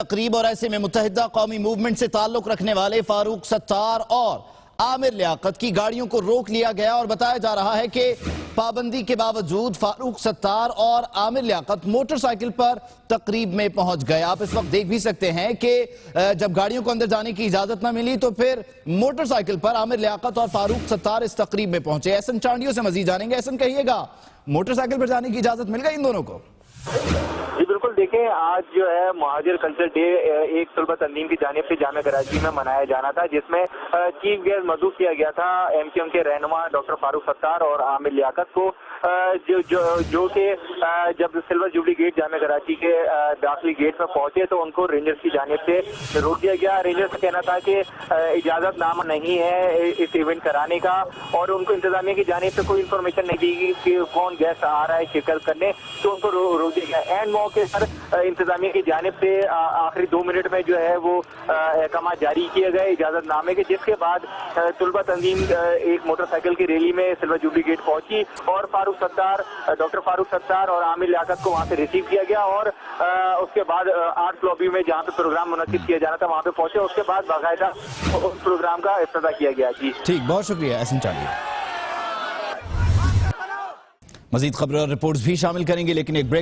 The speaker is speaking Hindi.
तकरीब और ऐसे में मुत्तहिदा कौमी मूवमेंट से ताल्लुक रखने वाले फारूक सत्तार और आमिर लियाकत की गाड़ियों को रोक लिया गया और बताया जा रहा है कि पाबंदी के बावजूद फारूक सत्तार और आमिर लियाकत मोटरसाइकिल पर तकरीब में पहुंच गए। आप इस वक्त देख भी सकते हैं कि जब गाड़ियों को अंदर जाने की इजाजत न मिली तो फिर मोटरसाइकिल पर आमिर लियाकत और फारूक सत्तार इस तकरीब में पहुंचे। एहसन चांडियों से मजीद जानेंगे। एहसन, कहिएगा, मोटरसाइकिल पर जाने की इजाजत मिल गई इन दोनों को? जी बिल्कुल, देखें, आज जो है महाजिर कल्चर डे एक तलबा तंजीम की जानिब से जामिया कराची में मनाया जाना था, जिसमें चीफ गेस्ट मदऊ किया गया था एमक्यूएम के रहनुमा डॉक्टर फारूक सत्तार और आमिर लियाकत को, जो कि जब silver jubilee gate Jamia Karachi के दाखिली गेट पर पहुंचे तो उनको रेंजर्स की जानिब से रोक दिया गया। रेंजर्स का कहना था कि इजाजतनामा नहीं है इस इवेंट कराने का और उनको इंतजामिया की जानिब से कोई इन्फॉर्मेशन नहीं दी गई कि कौन गेस्ट आ रहा है शिरकत करने, तो उनको रोक दिया गया। एंड मौके पर इंतजामिया की जानिब से आखिरी 2 मिनट में जो है वो अहकाम जारी किए गए इजाजतनामे के, जिसके बाद तलबा तंजीम एक मोटरसाइकिल की रैली में सिल्वर जुबली गेट पहुंची और डॉक्टर फारूक सत्तार और आमिर लियाकत को वहां से रिसीव किया गया और उसके बाद आर्ट लॉबी में जहां पे प्रोग्राम मुनक्किद किया जाना था वहां पे पहुंचे। उसके बाद बाकायदा उस प्रोग्राम का इफ्तिताह किया गया। जी ठीक, बहुत शुक्रिया एहसन चांडिया। मजीद खबरें और रिपोर्ट्स भी शामिल करेंगे, लेकिन एक ब्रेक